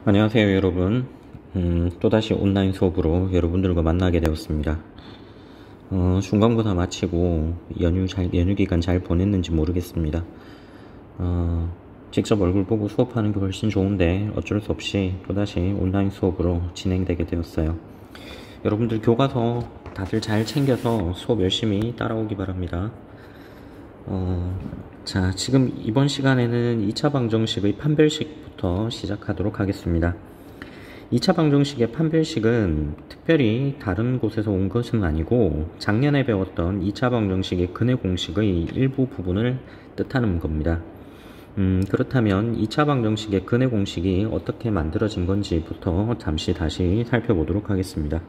안녕하세요 여러분. 또다시 온라인 수업으로 여러분들과 만나게 되었습니다. 중간고사 마치고 연휴 기간 잘 보냈는지 모르겠습니다. 직접 얼굴 보고 수업하는 게 훨씬 좋은데 어쩔 수 없이 또다시 온라인 수업으로 진행되게 되었어요. 여러분들 교과서 다들 잘 챙겨서 수업 열심히 따라오기 바랍니다. 자, 지금 이번 시간에는 2차 방정식의 판별식부터 시작하도록 하겠습니다. 2차 방정식의 판별식은 특별히 다른 곳에서 온 것은 아니고 작년에 배웠던 2차 방정식의 근해 공식의 일부 부분을 뜻하는 겁니다. 그렇다면 2차 방정식의 근해 공식이 어떻게 만들어진 건지부터 잠시 다시 살펴보도록 하겠습니다.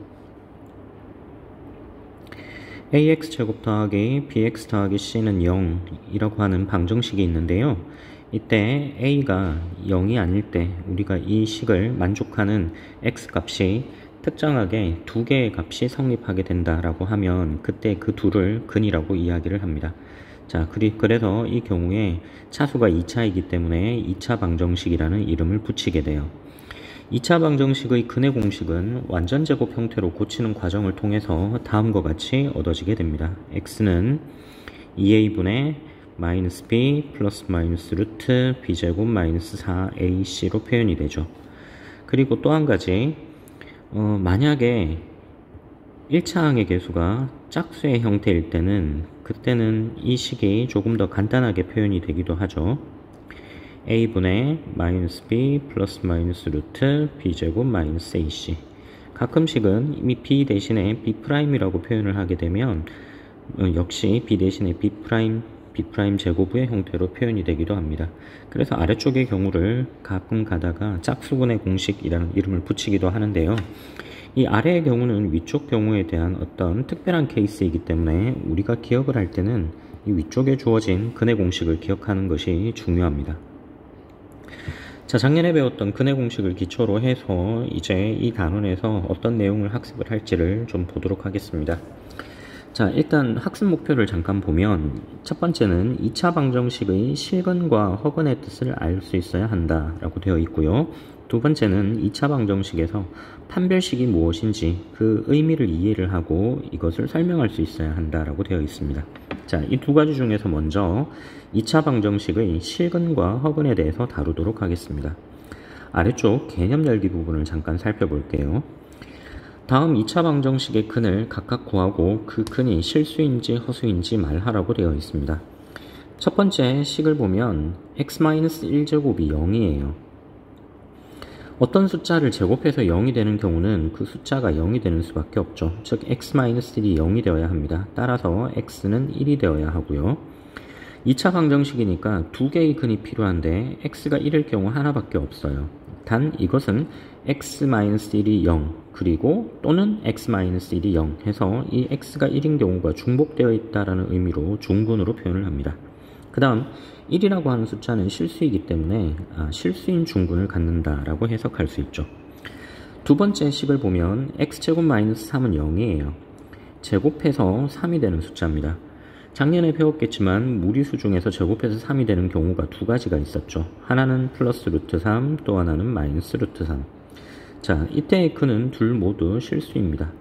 ax제곱 더하기 bx 더하기 c는 0이라고 하는 방정식이 있는데요. 이때 a가 0이 아닐 때 우리가 이 식을 만족하는 x값이 특정하게 두 개의 값이 성립하게 된다라고 하면 그때 그 둘을 근이라고 이야기를 합니다. 자, 그래서 이 경우에 차수가 2차이기 때문에 2차 방정식이라는 이름을 붙이게 돼요. 2차 방정식의 근해 공식은 완전제곱 형태로 고치는 과정을 통해서 다음과 같이 얻어지게 됩니다. x는 2a분의 마이너스 b 플러스 마이너스 루트 b제곱 마이너스 4ac로 표현이 되죠. 그리고 또 한 가지, 만약에 1차항의 계수가 짝수의 형태일 때는 그때는 이 식이 조금 더 간단하게 표현이 되기도 하죠. a분의 마이너스 b 플러스 마이너스 루트 b제곱 마이너스 ac. 가끔씩은 이미 b 대신에 b'이라고 표현을 하게 되면 역시 b 대신에 b' 제곱의 형태로 표현이 되기도 합니다. 그래서 아래쪽의 경우를 가끔 가다가 짝수근의 공식이라는 이름을 붙이기도 하는데요. 이 아래의 경우는 위쪽 경우에 대한 어떤 특별한 케이스이기 때문에 우리가 기억을 할 때는 이 위쪽에 주어진 근해 공식을 기억하는 것이 중요합니다. 자, 작년에 배웠던 근해 공식을 기초로 해서 이제 이 단원에서 어떤 내용을 학습을 할지를 좀 보도록 하겠습니다. 자, 일단 학습 목표를 잠깐 보면 첫 번째는 2차 방정식의 실근과 허근의 뜻을 알 수 있어야 한다라고 되어 있고요. 두 번째는 2차 방정식에서 판별식이 무엇인지 그 의미를 이해를 하고 이것을 설명할 수 있어야 한다라고 되어 있습니다. 자, 이 두 가지 중에서 먼저 2차 방정식의 실근과 허근에 대해서 다루도록 하겠습니다. 아래쪽 개념 열기 부분을 잠깐 살펴볼게요. 다음 2차 방정식의 근을 각각 구하고 그 근이 실수인지 허수인지 말하라고 되어 있습니다. 첫 번째 식을 보면 x-1제곱이 0이에요. 어떤 숫자를 제곱해서 0이 되는 경우는 그 숫자가 0이 되는 수밖에 없죠. 즉 x-1이 0이 되어야 합니다. 따라서 x는 1이 되어야 하고요. 2차 방정식이니까 두 개의 근이 필요한데 x가 1일 경우 하나밖에 없어요. 단 이것은 x-1이 0 그리고 또는 x-1이 0 해서 이 x가 1인 경우가 중복되어 있다는 의미로 중근으로 표현을 합니다. 그 다음 1이라고 하는 숫자는 실수이기 때문에 실수인 중근을 갖는다라고 해석할 수 있죠. 두 번째 식을 보면 x제곱 마이너스 3은 0이에요. 제곱해서 3이 되는 숫자입니다. 작년에 배웠겠지만 무리수 중에서 제곱해서 3이 되는 경우가 두 가지가 있었죠. 하나는 플러스 루트 3, 또 하나는 마이너스 루트 3. 자, 이때의 근은 둘 모두 실수입니다.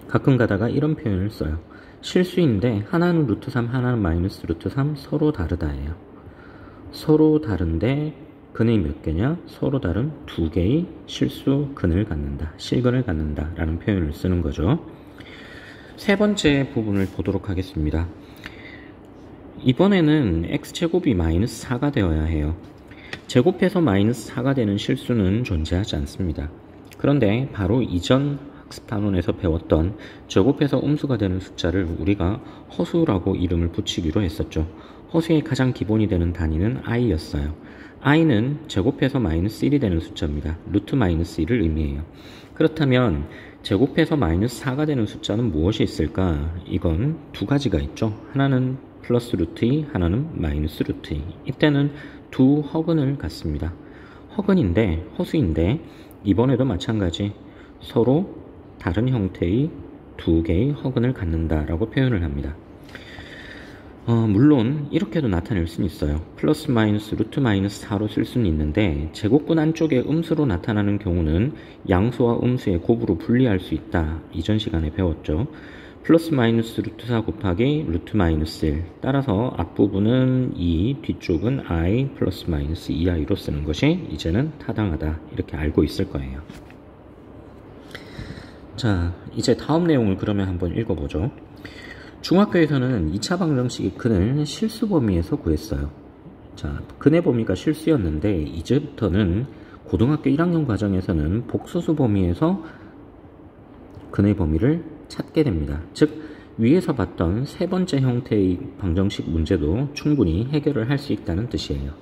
가끔 가다가 이런 표현을 써요. 실수인데 하나는 루트 3, 하나는 마이너스 루트 3, 서로 다르다예요. 서로 다른데 근이 몇 개냐? 서로 다른 두 개의 실수 근을 갖는다, 실근을 갖는다 라는 표현을 쓰는 거죠. 세 번째 부분을 보도록 하겠습니다. 이번에는 x제곱이 마이너스 4가 되어야 해요. 제곱해서 마이너스 4가 되는 실수는 존재하지 않습니다. 그런데 바로 이전 학습 단원에서 배웠던 제곱해서 음수가 되는 숫자를 우리가 허수라고 이름을 붙이기로 했었죠. 허수의 가장 기본이 되는 단위는 i였어요. i는 제곱해서 마이너스 1이 되는 숫자입니다. 루트 마이너스 1을 의미해요. 그렇다면 제곱해서 마이너스 4가 되는 숫자는 무엇이 있을까? 이건 두 가지가 있죠. 하나는 플러스 루트 2, 하나는 마이너스 루트 2. 이때는 두 허근을 갖습니다. 허수인데 이번에도 마찬가지 서로 다른 형태의 두 개의 허근을 갖는다라고 표현을 합니다. 물론 이렇게도 나타낼 수는 있어요. 플러스 마이너스 루트 마이너스 4로 쓸 수는 있는데 제곱근 안쪽에 음수로 나타나는 경우는 양수와 음수의 곱으로 분리할 수 있다. 이전 시간에 배웠죠. 플러스 마이너스 루트 4 곱하기 루트 마이너스 1. 따라서 앞부분은 2, 뒤쪽은 i 플러스 마이너스 2i로 쓰는 것이 이제는 타당하다. 이렇게 알고 있을 거예요. 자, 이제 다음 내용을 그러면 한번 읽어보죠. 중학교에서는 2차 방정식의 근을 실수 범위에서 구했어요. 자, 근의 범위가 실수였는데 이제부터는 고등학교 1학년 과정에서는 복소수 범위에서 근의 범위를 찾게 됩니다. 즉 위에서 봤던 세 번째 형태의 방정식 문제도 충분히 해결을 할 수 있다는 뜻이에요.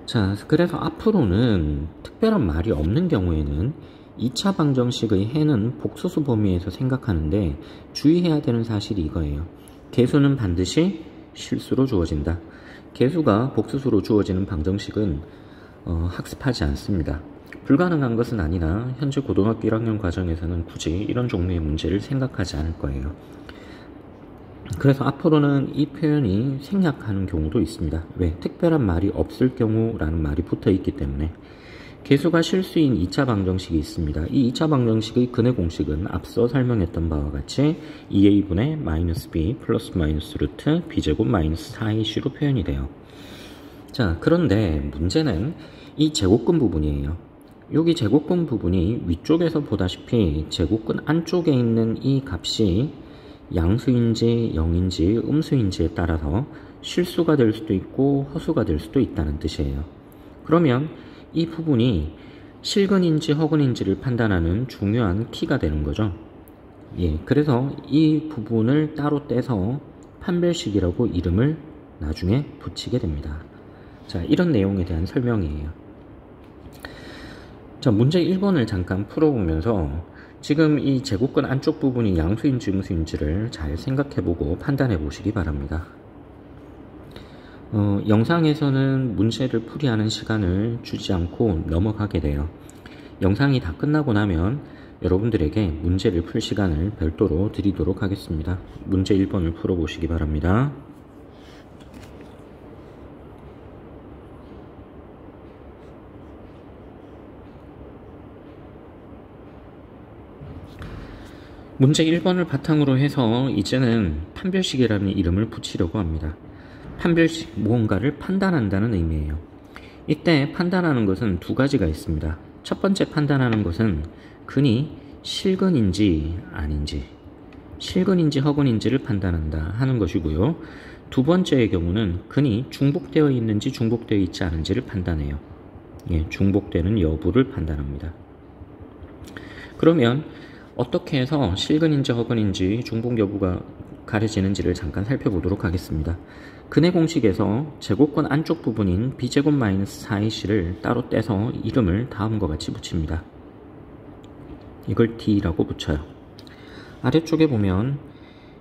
자, 그래서 앞으로는 특별한 말이 없는 경우에는 2차 방정식의 해는 복소수 범위에서 생각하는데 주의해야 되는 사실이 이거예요. 개수는 반드시 실수로 주어진다. 개수가 복소수로 주어지는 방정식은 학습하지 않습니다. 불가능한 것은 아니나 현재 고등학교 1학년 과정에서는 굳이 이런 종류의 문제를 생각하지 않을 거예요. 그래서 앞으로는 이 표현이 생략하는 경우도 있습니다. 왜? 특별한 말이 없을 경우라는 말이 붙어 있기 때문에. 개수가 실수인 2차 방정식이 있습니다. 이 2차 방정식의 근의 공식은 앞서 설명했던 바와 같이 2a분의 마이너스 b 플러스 마이너스 루트 b제곱 마이너스 4ac로 표현이 돼요. 자, 그런데 문제는 이 제곱근 부분이에요. 여기 제곱근 부분이 위쪽에서 보다시피 제곱근 안쪽에 있는 이 값이 양수인지 0인지 음수인지에 따라서 실수가 될 수도 있고 허수가 될 수도 있다는 뜻이에요. 그러면 이 부분이 실근인지 허근인지를 판단하는 중요한 키가 되는 거죠. 예, 그래서 이 부분을 따로 떼서 판별식이라고 이름을 나중에 붙이게 됩니다. 자, 이런 내용에 대한 설명이에요. 자, 문제 1번을 잠깐 풀어보면서 지금 이 제곱근 안쪽 부분이 양수인지 음수인지를 잘 생각해보고 판단해 보시기 바랍니다. 영상에서는 문제를 풀이하는 시간을 주지 않고 넘어가게 돼요. 영상이 다 끝나고 나면 여러분들에게 문제를 풀 시간을 별도로 드리도록 하겠습니다. 문제 1번을 풀어보시기 바랍니다. 문제 1번을 바탕으로 해서 이제는 판별식이라는 이름을 붙이려고 합니다. 판별식, 무언가를 판단한다는 의미예요. 이때 판단하는 것은 두 가지가 있습니다. 첫 번째 판단하는 것은 근이 실근인지 아닌지, 실근인지 허근인지를 판단한다 하는 것이고요. 두 번째의 경우는 근이 중복되어 있는지 중복되어 있지 않은지를 판단해요. 예, 중복되는 여부를 판단합니다. 그러면 어떻게 해서 실근인지 허근인지 중복 여부가 가려지는지를 잠깐 살펴보도록 하겠습니다. 근의 공식에서 제곱근 안쪽 부분인 b제곱 마이너스 4ac를 따로 떼서 이름을 다음과 같이 붙입니다. 이걸 d라고 붙여요. 아래쪽에 보면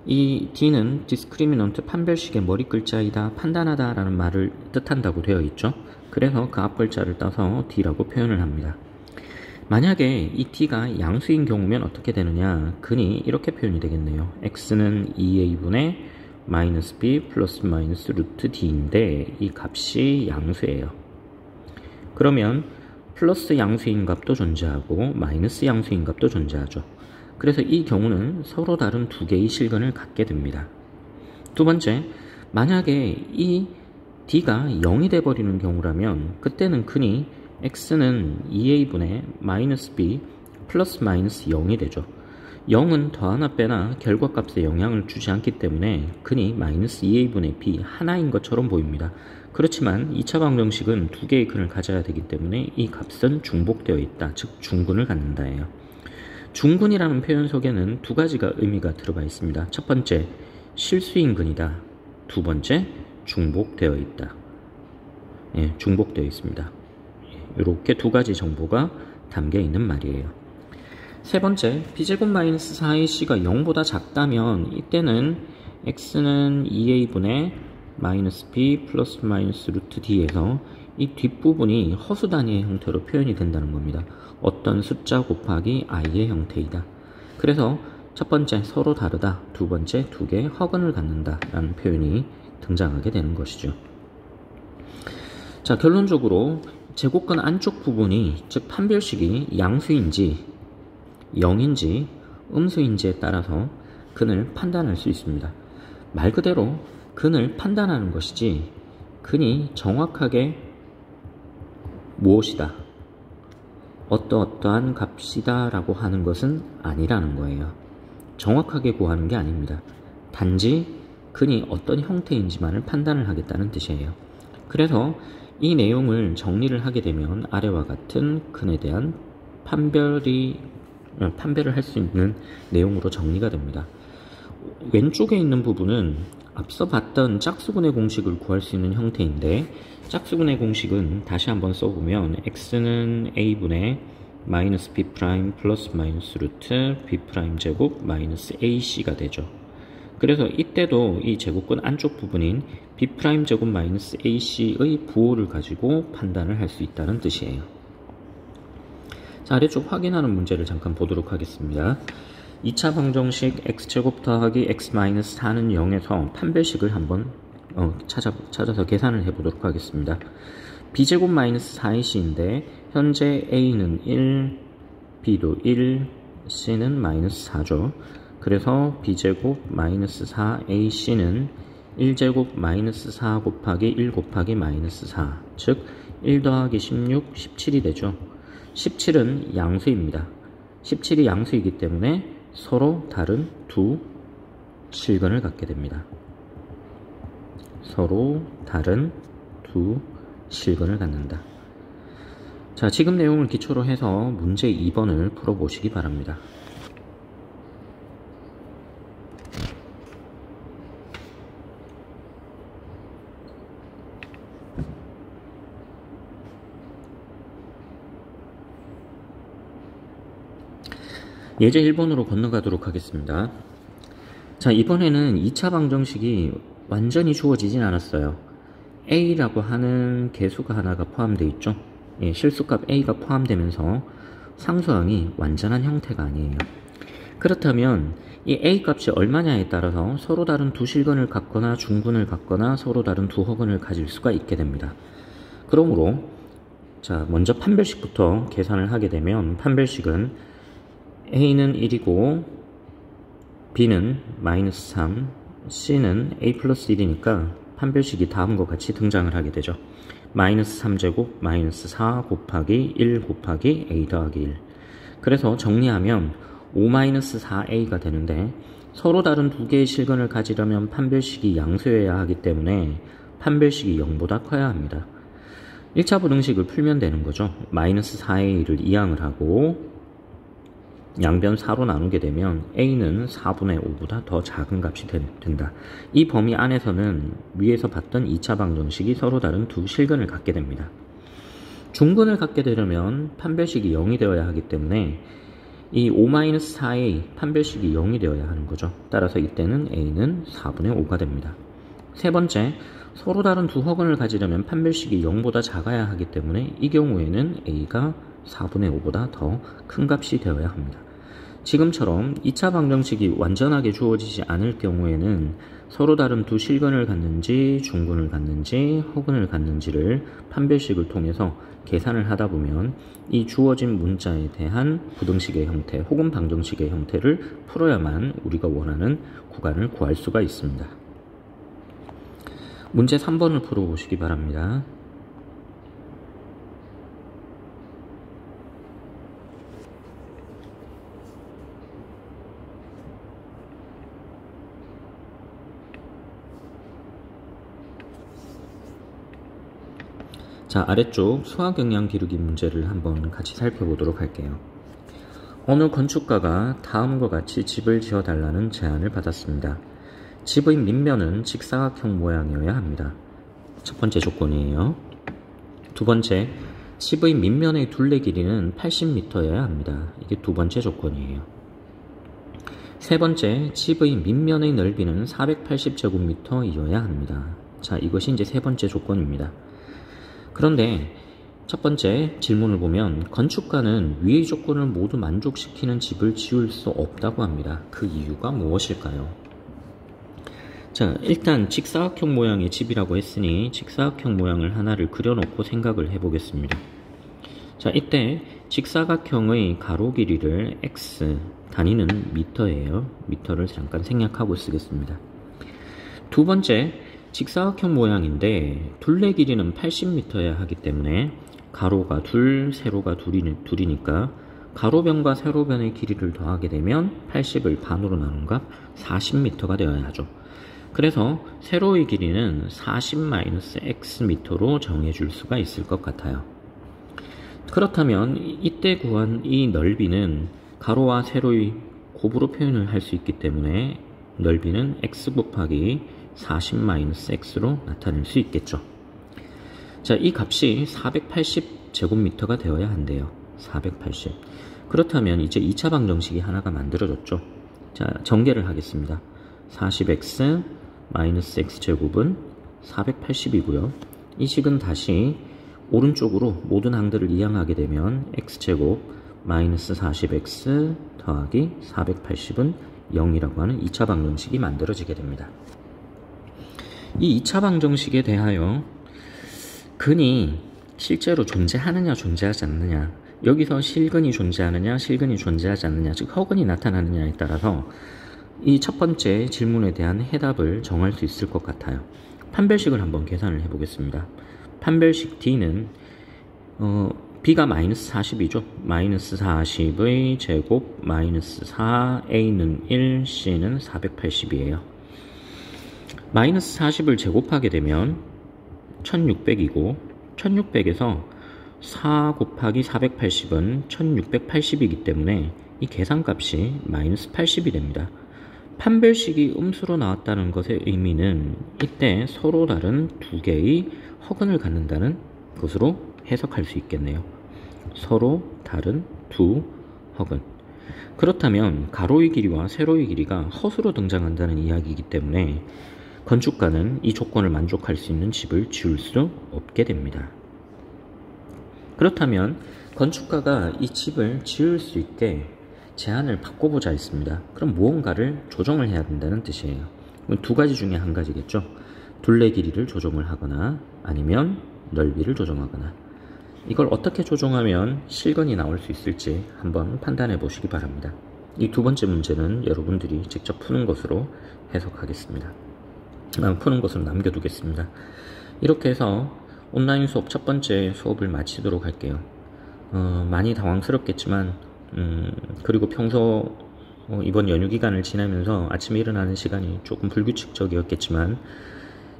이 d는 디스크리미넌트 판별식의 머리 글자이다, 판단하다 라는 말을 뜻한다고 되어 있죠. 그래서 그 앞 글자를 따서 d라고 표현을 합니다. 만약에 이 t가 양수인 경우면 어떻게 되느냐, 근이 이렇게 표현이 되겠네요. x는 2a분의 마이너스 b 플러스 마이너스 루트 d인데 이 값이 양수예요. 그러면 플러스 양수인 값도 존재하고 마이너스 양수인 값도 존재하죠. 그래서 이 경우는 서로 다른 두 개의 실근을 갖게 됩니다. 두 번째, 만약에 이 d가 0이 돼버리는 경우라면 그때는 근이 x는 2a분의 마이너스 b 플러스 마이너스 0이 되죠. 0은 더하나 빼나 결과값에 영향을 주지 않기 때문에 근이 마이너스 2a분의 b 하나인 것처럼 보입니다. 그렇지만 2차 방정식은 두 개의 근을 가져야 되기 때문에 이 값은 중복되어 있다, 즉 중근을 갖는다예요. 중근이라는 표현 속에는 두 가지가 의미가 들어가 있습니다. 첫 번째, 실수인 근이다. 두 번째, 중복되어 있다. 예, 중복되어 있습니다. 이렇게 두 가지 정보가 담겨 있는 말이에요. 세 번째, b제곱 마이너스 4ac가 0보다 작다면 이때는 x는 2a분의 마이너스 b 플러스 마이너스 루트 d에서 이 뒷부분이 허수 단위의 형태로 표현이 된다는 겁니다. 어떤 숫자 곱하기 i의 형태이다. 그래서 첫 번째 서로 다르다, 두 번째 두 개의 허근을 갖는다 라는 표현이 등장하게 되는 것이죠. 자, 결론적으로 제곱근 안쪽 부분이, 즉 판별식이 양수인지 0인지 음수인지에 따라서 근을 판단할 수 있습니다. 말 그대로 근을 판단하는 것이지 근이 정확하게 무엇이다, 어떠어떠한 값이다 라고 하는 것은 아니라는 거예요. 정확하게 구하는 게 아닙니다. 단지 근이 어떤 형태인지만을 판단을 하겠다는 뜻이에요. 그래서 이 내용을 정리를 하게 되면 아래와 같은 근에 대한 판별을 할 수 있는 내용으로 정리가 됩니다. 왼쪽에 있는 부분은 앞서 봤던 짝수근의 공식을 구할 수 있는 형태인데, 짝수근의 공식은 다시 한번 써보면 x는 a분의 마이너스 b 프라임 플러스 마이너스 루트 b 프라임 제곱 마이너스 ac가 되죠. 그래서 이때도 이 제곱근 안쪽 부분인 b 프라임 제곱 마이너스 ac의 부호를 가지고 판단을 할 수 있다는 뜻이에요. 자, 아래쪽 확인하는 문제를 잠깐 보도록 하겠습니다. 2차 방정식 x제곱 더하기 x 마이너스 4는 0에서 판별식을 한번 찾아서 계산을 해보도록 하겠습니다. b제곱 마이너스 4ac인데 현재 a는 1, b도 1, c는 마이너스 4죠. 그래서 b제곱 마이너스 4ac는 1제곱 마이너스 4 곱하기 1 곱하기 마이너스 4, 즉 1 더하기 16, 17이 되죠. 17은 양수입니다. 17이 양수이기 때문에 서로 다른 두 실근을 갖게 됩니다. 서로 다른 두 실근을 갖는다. 자, 지금 내용을 기초로 해서 문제 2번을 풀어보시기 바랍니다. 예제 1번으로 건너가도록 하겠습니다. 자, 이번에는 2차 방정식이 완전히 주어지진 않았어요. a라고 하는 계수가 하나가 포함되어 있죠. 예, 실수값 a가 포함되면서 상수항이 완전한 형태가 아니에요. 그렇다면 이 a 값이 얼마냐에 따라서 서로 다른 두 실근을 갖거나 중근을 갖거나 서로 다른 두 허근을 가질 수가 있게 됩니다. 그러므로 자, 먼저 판별식부터 계산을 하게 되면 판별식은 a는 1이고 b는 마이너스 3, c는 a 플러스 1이니까 판별식이 다음과 같이 등장을 하게 되죠. 마이너스 3제곱 마이너스 4 곱하기 1 곱하기 a 더하기 1. 그래서 정리하면 5-4a가 되는데, 서로 다른 두 개의 실근을 가지려면 판별식이 양수여야 하기 때문에 판별식이 0보다 커야 합니다. 1차 부등식을 풀면 되는 거죠. 마이너스 4a를 이항을 하고 양변 4로 나누게 되면 a는 4분의 5보다 더 작은 값이 된다. 이 범위 안에서는 위에서 봤던 2차 방정식이 서로 다른 두 실근을 갖게 됩니다. 중근을 갖게 되려면 판별식이 0이 되어야 하기 때문에 이 5-4a 판별식이 0이 되어야 하는 거죠. 따라서 이때는 a는 4분의 5가 됩니다. 세 번째, 서로 다른 두 허근을 가지려면 판별식이 0보다 작아야 하기 때문에 이 경우에는 a가 4분의 5보다 더 큰 값이 되어야 합니다. 지금처럼 2차 방정식이 완전하게 주어지지 않을 경우에는 서로 다른 두 실근을 갖는지 중근을 갖는지 허근을 갖는지를 판별식을 통해서 계산을 하다 보면 이 주어진 문자에 대한 부등식의 형태 혹은 방정식의 형태를 풀어야만 우리가 원하는 구간을 구할 수가 있습니다. 문제 3번을 풀어보시기 바랍니다. 자, 아래쪽 수학영양 기르기 문제를 한번 같이 살펴보도록 할게요. 어느 건축가가 다음과 같이 집을 지어달라는 제안을 받았습니다. 집의 밑면은 직사각형 모양이어야 합니다. 첫 번째 조건이에요. 두 번째, 집의 밑면의 둘레 길이는 80m여야 합니다. 이게 두 번째 조건이에요. 세 번째, 집의 밑면의 넓이는 480제곱미터이어야 합니다. 자, 이것이 이제 세 번째 조건입니다. 그런데 첫 번째 질문을 보면 건축가는 위의 조건을 모두 만족시키는 집을 지을 수 없다고 합니다. 그 이유가 무엇일까요? 자, 일단 직사각형 모양의 집이라고 했으니 직사각형 모양을 하나를 그려놓고 생각을 해보겠습니다. 자, 이때 직사각형의 가로 길이를 x, 단위는 미터예요. 미터를 잠깐 생략하고 쓰겠습니다. 두 번째, 직사각형 모양인데 둘레 길이는 80m여야 하기 때문에 가로가 둘, 세로가 둘이니까 가로변과 세로변의 길이를 더하게 되면 80을 반으로 나눈 값 40m가 되어야 하죠. 그래서 세로의 길이는 40-xm로 정해줄 수가 있을 것 같아요. 그렇다면 이때 구한 이 넓이는 가로와 세로의 곱으로 표현을 할 수 있기 때문에 넓이는 x 곱하기 40-x로 나타낼 수 있겠죠. 자, 이 값이 480제곱미터가 되어야 한대요. 480. 그렇다면 이제 2차 방정식이 하나가 만들어졌죠. 자, 전개를 하겠습니다. 40x x제곱은 480이고요. 이 식은 다시 오른쪽으로 모든 항들을 이항하게 되면 x제곱 마이너스 40x 더하기 480은 0이라고 하는 2차 방정식이 만들어지게 됩니다. 이 2차 방정식에 대하여 근이 실제로 존재하느냐 존재하지 않느냐, 여기서 실근이 존재하느냐 실근이 존재하지 않느냐, 즉 허근이 나타나느냐에 따라서 이 첫 번째 질문에 대한 해답을 정할 수 있을 것 같아요. 판별식을 한번 계산을 해보겠습니다. 판별식 D는 B가 마이너스 40이죠. 마이너스 40의 제곱 마이너스 4, A는 1, C는 480이에요. 마이너스 40을 제곱하게 되면 1600이고 1600에서 4 곱하기 480은 1680이기 때문에 이 계산값이 마이너스 80이 됩니다. 판별식이 음수로 나왔다는 것의 의미는 이때 서로 다른 두 개의 허근을 갖는다는 것으로 해석할 수 있겠네요. 서로 다른 두 허근. 그렇다면 가로의 길이와 세로의 길이가 허수로 등장한다는 이야기이기 때문에 건축가는 이 조건을 만족할 수 있는 집을 지을 수 없게 됩니다. 그렇다면 건축가가 이 집을 지을 수 있게 제한을 바꿔보자 했습니다. 그럼 무언가를 조정을 해야 된다는 뜻이에요. 두 가지 중에 한 가지겠죠. 둘레 길이를 조정을 하거나 아니면 넓이를 조정하거나. 이걸 어떻게 조정하면 실근이 나올 수 있을지 한번 판단해 보시기 바랍니다. 이 두 번째 문제는 여러분들이 직접 푸는 것으로 해석하겠습니다. 푸는 것으로 남겨두겠습니다. 이렇게 해서 온라인 수업 첫 번째 수업을 마치도록 할게요. 많이 당황스럽겠지만 그리고 평소 이번 연휴 기간을 지나면서 아침에 일어나는 시간이 조금 불규칙적이었겠지만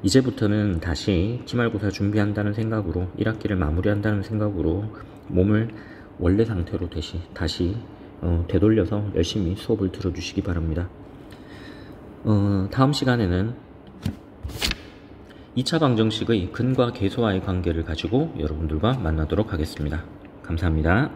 이제부터는 다시 기말고사 준비한다는 생각으로 1학기를 마무리한다는 생각으로 몸을 원래 상태로 다시 되돌려서 열심히 수업을 들어주시기 바랍니다. 다음 시간에는 2차 방정식의 근과 계수와의 관계를 가지고 여러분들과 만나도록 하겠습니다. 감사합니다.